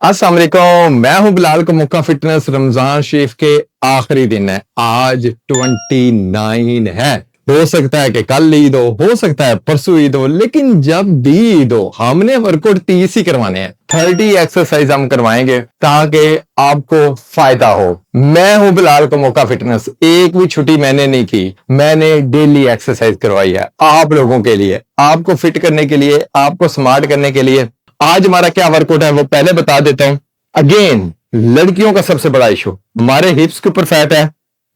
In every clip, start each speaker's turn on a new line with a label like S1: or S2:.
S1: अस्सलाम वालेकुम, मैं हूं बिलाल का मुक्का फिटनेस। रमजान शरीफ के आखिरी दिन है, आज 29 है। हो सकता है कि कल ईद हो सकता है परसों ईद हो, लेकिन जब भी ईद हो हमने वर्कआउट 30 ही करवाने हैं। 30 एक्सरसाइज हम करवाएंगे ताकि आपको फायदा हो। मैं हूं बिलाल का मुक्का फिटनेस, एक भी छुट्टी मैंने नहीं की, मैंने डेली एक्सरसाइज करवाई है आप लोगों के लिए, आपको फिट करने के लिए, आपको स्मार्ट करने के लिए। आज हमारा क्या वर्कआउट है वो पहले बता देता हूं। अगेन, लड़कियों का सबसे बड़ा इशू हमारे हिप्स के ऊपर फैट है,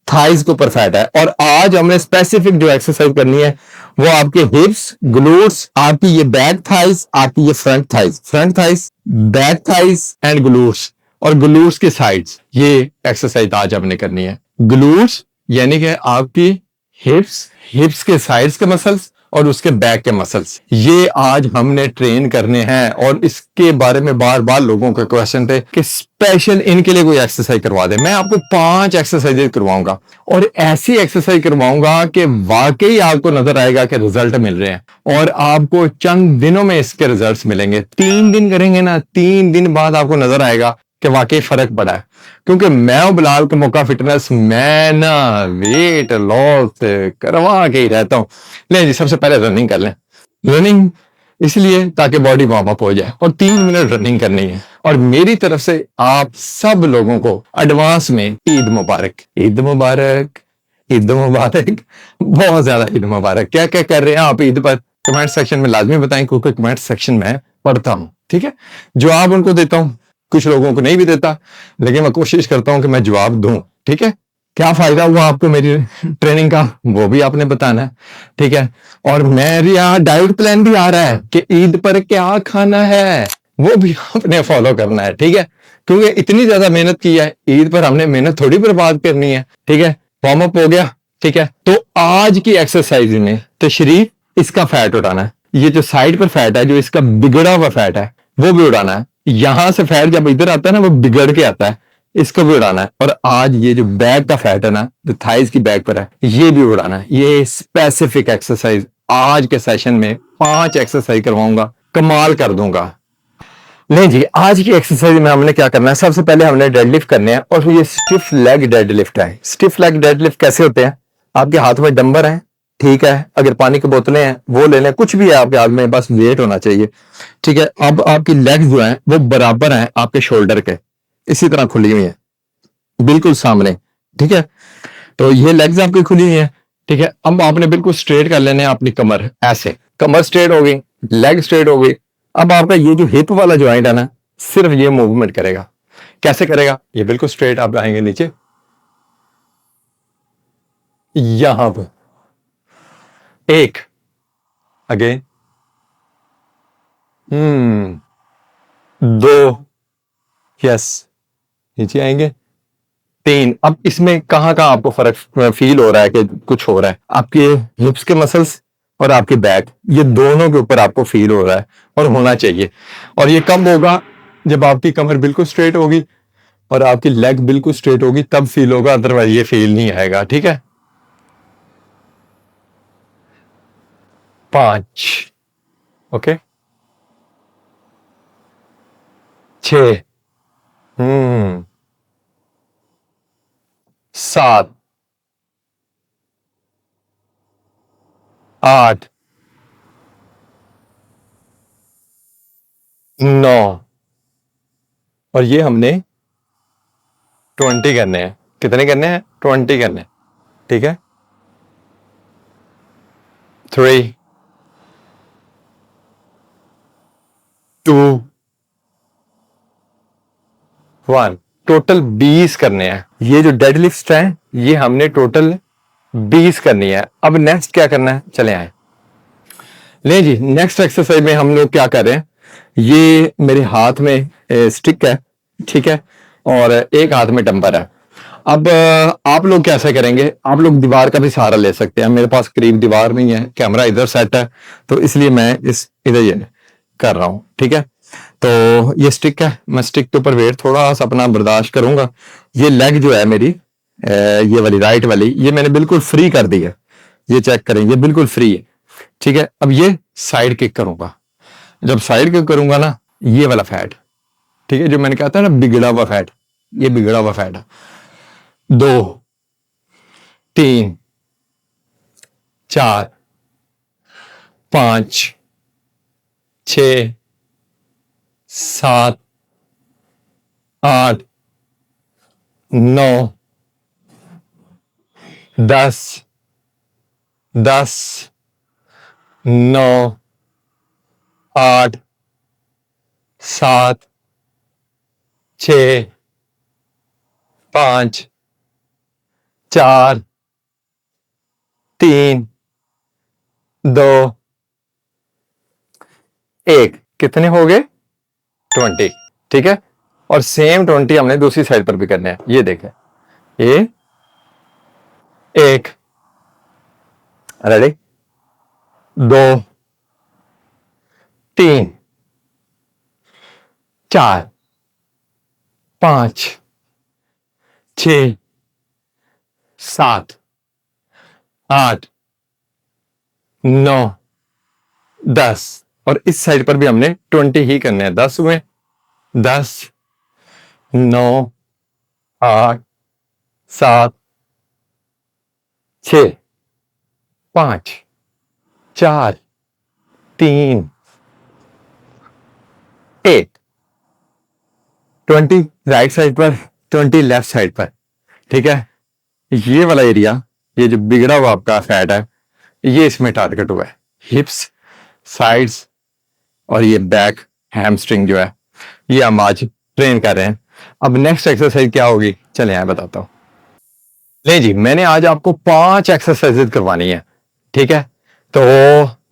S1: थाइज के ऊपर फैट है, और आज हमने स्पेसिफिक जो एक्सरसाइज करनी है वो आपके हिप्स, ग्लूट्स, आपकी ये बैक थाइज, आपकी ये front thighs, back thighs and glutes, और ग्लूट्स के साइड्स, ये एक्सरसाइज आज हमने करनी है। ग्लूट्स यानी कि आपकी हिप्स के साइड्स के मसल्स और उसके बैक के मसल्स, ये आज हमने ट्रेन करने हैं। और इसके बारे में बार बार लोगों के क्वेश्चन थे कि स्पेशल इनके लिए कोई एक्सरसाइज करवा दे। मैं आपको 5 एक्सरसाइजेज करवाऊंगा और ऐसी एक्सरसाइज करवाऊंगा कि वाकई आपको नजर आएगा कि रिजल्ट मिल रहे हैं, और आपको चंद दिनों में इसके रिजल्ट्स मिलेंगे। 3 दिन करेंगे ना, 3 दिन बाद आपको नजर आएगा कि वाकई फर्क पड़ा है। क्योंकि मैं हूं बिलाल का मुक्का फिटनेस, मैं ना वेट लॉस करवा के ही रहता हूं। ले जी, सबसे पहले रनिंग कर लें। रनिंग इसलिए ताकि बॉडी वार्म अप हो जाए, और 3 मिनट रनिंग करनी है। और मेरी तरफ से आप सब लोगों को एडवांस में ईद मुबारक, ईद मुबारक, ईद मुबारक, बहुत ज्यादा ईद मुबारक। क्या क्या कर रहे हैं आप ईद पर, कमेंट सेक्शन में लाजमी बताएं, क्योंकि कमेंट सेक्शन में पढ़ता हूं। ठीक है, जवाब उनको देता हूं, कुछ लोगों को नहीं भी देता, लेकिन मैं कोशिश करता हूं कि मैं जवाब दूं। ठीक है, क्या फायदा हुआ आपको मेरी ट्रेनिंग का वो भी आपने बताना है। ठीक है, और मेरे यहाँ डाइट प्लान भी आ रहा है कि ईद पर क्या खाना है वो भी आपने फॉलो करना है। ठीक है, क्योंकि इतनी ज्यादा मेहनत की है, ईद पर हमने मेहनत थोड़ी बर्बाद करनी है। ठीक है, वार्म अप हो गया। ठीक है, तो आज की एक्सरसाइज में तशरीफ इसका फैट उठाना है। ये जो साइड पर फैट है, जो इसका बिगड़ा हुआ फैट है, वो भी उड़ाना है। यहां से फैट जब इधर आता है ना, वो बिगड़ के आता है, इसको भी उड़ाना है। और आज ये जो बैक का फैट है ना, जो थाइज की बैक पर है, ये भी उड़ाना है। ये स्पेसिफिक एक्सरसाइज आज के सेशन में 5 एक्सरसाइज करवाऊंगा, कमाल कर दूंगा। नहीं जी, आज की एक्सरसाइज में हमने क्या करना है, सबसे पहले हमने डेडलिफ्ट करने हैं, और ये स्टिफ लेग डेडलिफ्ट है। स्टिफ लेग डेडलिफ्ट कैसे होते हैं, आपके हाथ में डंबर है, ठीक है, अगर पानी की बोतलें हैं वो ले लें, कुछ भी है आपके हाथ में, बस वेट होना चाहिए। ठीक है, अब आपकी लेग्स जो हैं वो बराबर हैं आपके शोल्डर के, इसी तरह खुली हुई है, बिल्कुल सामने। ठीक है, तो ये लेग्स आपकी खुली हुई है। ठीक है, अब आपने बिल्कुल स्ट्रेट कर लेने हैं अपनी कमर, ऐसे कमर स्ट्रेट हो गई, लेग स्ट्रेट हो गई। अब आपका ये जो हिप वाला ज्वाइंट है ना, सिर्फ ये मूवमेंट करेगा। कैसे करेगा, ये बिल्कुल स्ट्रेट आप आएंगे नीचे, यहां पर एक, अगेन, 2, यस, नीचे आएंगे, 3। अब इसमें कहां कहां आपको फर्क फील हो रहा है कि कुछ हो रहा है, आपके हिप्स के मसल्स और आपके बैक, ये दोनों के ऊपर आपको फील हो रहा है, और होना चाहिए। और ये कब होगा, जब आपकी कमर बिल्कुल स्ट्रेट होगी और आपकी लेग बिल्कुल स्ट्रेट होगी, तब फील होगा, अदरवाइज ये फील नहीं आएगा। ठीक है, 5, ओके, 6, 7, 8, 9, और ये हमने 20 करने हैं। कितने करने हैं, 20 करने हैं। ठीक है, 3, 2, 1, टोटल 20 करने हैं। ये जो डेडलिफ्ट हैं ये हमने टोटल 20 करनी है। अब नेक्स्ट क्या करना है, चले आए। ले जी, नेक्स्ट एक्सरसाइज में हम लोग क्या कर रहे हैं, ये मेरे हाथ में स्टिक है, ठीक है, और एक हाथ में डंपर है। अब आप लोग कैसे करेंगे, आप लोग दीवार का भी सहारा ले सकते हैं। मेरे पास करीब दीवार नहीं है, कैमरा इधर सेट है, तो इसलिए मैं इधर ये कर रहा हूं। ठीक है, तो ये स्टिक है, मैं स्टिक के ऊपर वेट थोड़ा सा अपना बर्दाश्त करूंगा। ये लेग जो है मेरी, ये वाली राइट वाली, ये मैंने बिल्कुल फ्री कर दी है, ये चेक करें, ये बिल्कुल फ्री है। ठीक है, अब ये साइड किक करूंगा। जब साइड किक करूंगा ना, ये वाला फैट ठीक है, जो मैंने कहा था ना बिगड़ा हुआ फैट, ये बिगड़ा हुआ फैट है। 2, 3, 4, 5, 6, 7, 8, 9, 10, 10, 9, 8, 7, 6, 5, 4, 3, 2, 1। कितने हो गए? 20। ठीक है, और सेम 20 हमने दूसरी साइड पर भी करने हैं। ये देखें, ये 1, रेडी, 2, 3, 4, 5, 6, 7, 8, 9, 10, और इस साइड पर भी हमने 20 ही करने हैं। 10 हुए, 10, 9, 8, 7, 6, 5, 4, 3, 1। 20 राइट साइड पर, 20 लेफ्ट साइड पर। ठीक है, ये वाला एरिया, ये जो बिगड़ा हुआ आपका फैट है, ये इसमें टारगेट हुआ है। हिप्स, साइड्स और ये बैक हैमस्ट्रिंग जो है, ये हम आज ट्रेन कर रहे हैं। अब नेक्स्ट एक्सरसाइज क्या होगी, चले यहाँ बताता हूँ। नहीं जी, मैंने आज आपको 5 एक्सरसाइजेज करवानी है। ठीक है, तो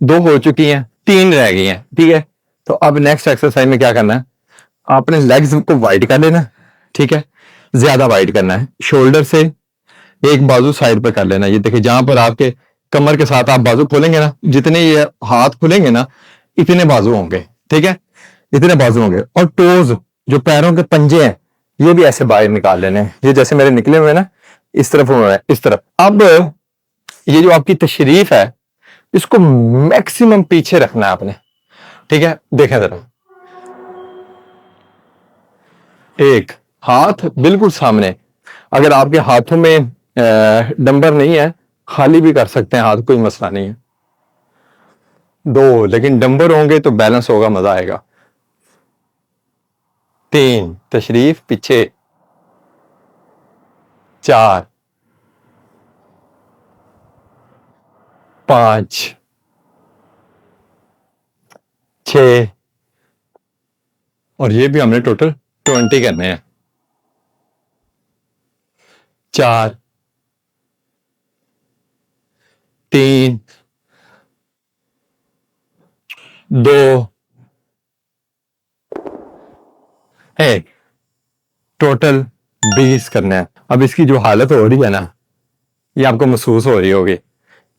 S1: 2 हो चुकी हैं, 3 रह गई हैं। ठीक है, तो अब नेक्स्ट एक्सरसाइज में क्या करना है, आपने लेग्स को वाइड कर लेना। ठीक है, ज्यादा वाइड करना है, शोल्डर से एक बाजू साइड पर कर लेना। ये देखिए, जहां पर आपके कमर के साथ आप बाजू खोलेंगे ना, जितने ये हाथ खुलेंगे ना, इतने बाजू होंगे। ठीक है, इतने बाजू होंगे। और टोज, जो पैरों के पंजे हैं, ये भी ऐसे बाहर निकाल लेने हैं। ये जैसे मेरे निकले हुए ना, इस तरफ हो रहा है, इस तरफ। अब ये जो आपकी तशरीफ है, इसको मैक्सिमम पीछे रखना है आपने। ठीक है, देखें जरा, एक हाथ बिल्कुल सामने। अगर आपके हाथों में डंबर नहीं है, खाली भी कर सकते हैं हाथ, कोई मसला नहीं है। 2, लेकिन डंबर होंगे तो बैलेंस होगा, मजा आएगा। 3, तशरीफ पीछे। 4, 5, 6, और ये भी हमने टोटल 20 करने हैं। 4, 3, 2, 1, टोटल 20 करने हैं। अब इसकी जो हालत हो रही है ना, ये आपको महसूस हो रही होगी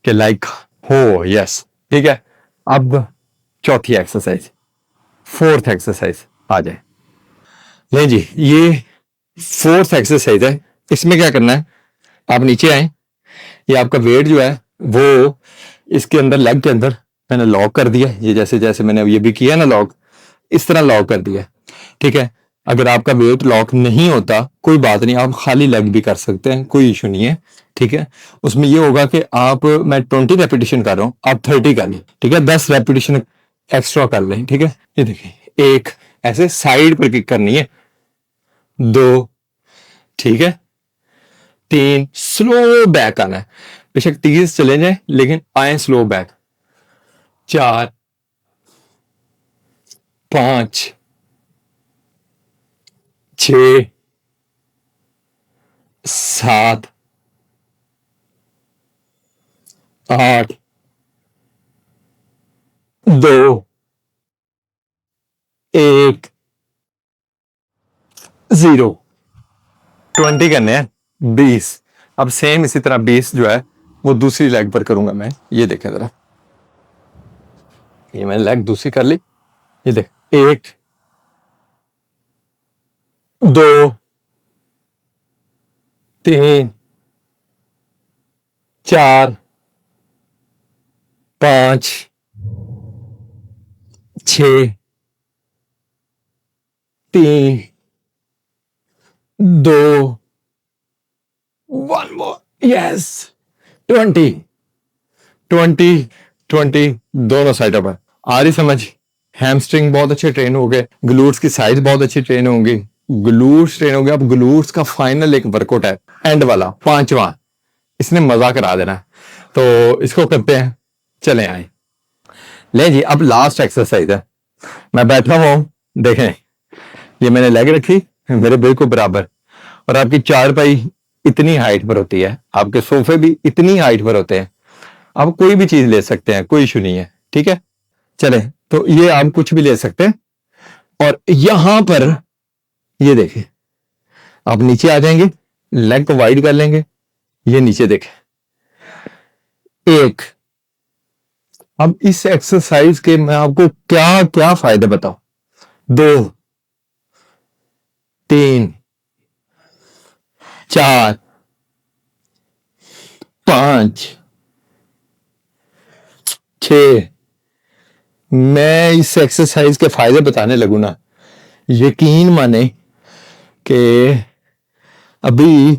S1: कि लाइक हो, यस। ठीक है, अब चौथी एक्सरसाइज, 4th एक्सरसाइज आ जाए। नहीं जी, ये 4th एक्सरसाइज है। इसमें क्या करना है, आप नीचे आए, ये आपका वेट जो है वो इसके अंदर, लेग के अंदर मैंने लॉक कर दिया। ये जैसे जैसे मैंने ये भी किया ना लॉक, इस तरह लॉक कर दिया। ठीक है, अगर आपका वेट लॉक नहीं होता, कोई बात नहीं, आप खाली लेग भी कर सकते हैं, कोई इशू नहीं है। ठीक है, उसमें ये होगा कि आप, मैं 20 रेपिटेशन कर रहा हूं, आप 30 कर लें। ठीक है, 10 रेपिटेशन एक्स्ट्रा कर लें। ठीक है, ये देखिए, एक ऐसे साइड पर किक करनी है। 2, ठीक है, 3, स्लो बैक आना है, बेशक 30 चले जाए लेकिन आए स्लो बैक। 4, 5, 6, 7, 8, 2, 1, 0। 20 करने हैं, 20। अब सेम इसी तरह 20 जो है वो दूसरी लेग पर करूंगा मैं। ये देखें जरा, ये मैंने लेग दूसरी कर ली। ये देख, 1, 2, 3, 4, 5, 6, 3 2 1 मोर यस 20 20 20 दोनों साइडों पर आ रही समझ। हैमस्ट्रिंग बहुत अच्छे ट्रेन हो गए, ग्लूट्स की साइज बहुत अच्छी ट्रेन होंगी, ग्लूट्स ट्रेन हो गया। अब ग्लूट्स का फाइनल एक वर्कआउट है, एंड वाला 5वां, इसने मजा करा देना है, तो इसको करते हैं। चले आए ले जी, अब लास्ट एक्सरसाइज है। मैं बैठा हूं, देखें ये मैंने लेग रखी मेरे बिल्कुल बराबर, और आपकी चारपाई इतनी हाइट पर होती है, आपके सोफे भी इतनी हाइट पर होते हैं, आप कोई भी चीज ले सकते हैं, कोई इशू नहीं है, ठीक है। चले, तो ये आप कुछ भी ले सकते हैं, और यहां पर ये देखिए, आप नीचे आ जाएंगे, लेग को वाइड कर लेंगे, ये नीचे देखें, एक। अब इस एक्सरसाइज के मैं आपको क्या क्या फायदे बताऊं। 2 3 4 5 6। मैं इस एक्सरसाइज के फायदे बताने लगूं ना, यकीन माने कि अभी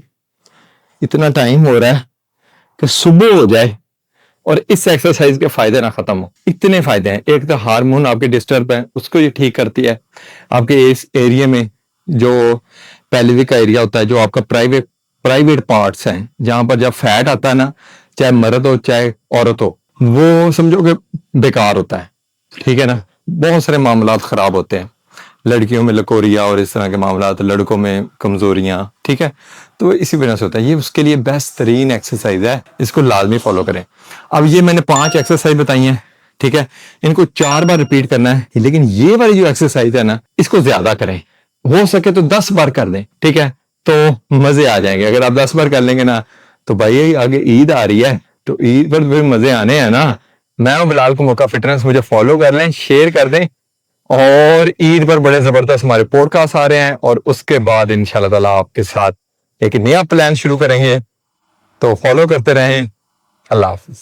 S1: इतना टाइम हो रहा है कि सुबह हो जाए और इस एक्सरसाइज के फायदे ना खत्म हो। इतने फायदे हैं। एक तो हार्मोन आपके डिस्टर्ब है, उसको ये ठीक करती है। आपके इस एरिया में जो पेल्विक का एरिया होता है, जो आपका प्राइवेट पार्ट्स हैं, जहां पर जब फैट आता है ना, चाहे मर्द हो चाहे औरत हो, वो समझो कि बेकार होता है, ठीक है ना। बहुत सारे मामलात खराब होते हैं, लड़कियों में लकोरिया और इस तरह के मामलात, लड़कों में कमजोरियां, ठीक है। तो इसी वजह से होता है। ये उसके लिए बेस्ट तरीन एक्सरसाइज है, इसको लाजमी फॉलो करें। अब ये मैंने 5 एक्सरसाइज बताई हैं, ठीक है, इनको 4 बार रिपीट करना है, लेकिन ये वाली जो एक्सरसाइज है ना, इसको ज्यादा करें, हो सके तो 10 बार कर दें, ठीक है, तो मजे आ जाएंगे। अगर आप 10 बार कर लेंगे ना, तो भाई आगे ईद आ रही है, तो ईद पर फिर मजे आने हैं ना। मैं हूं बिलाल कुमुक्का फिटनेस, मुझे फॉलो कर लें, शेयर कर दें, और ईद पर बड़े जबरदस्त हमारे पॉडकास्ट आ रहे हैं, और उसके बाद इंशाल्लाह ताला आपके साथ एक नया प्लान शुरू करेंगे, तो फॉलो करते रहें। अल्लाह हाफिज।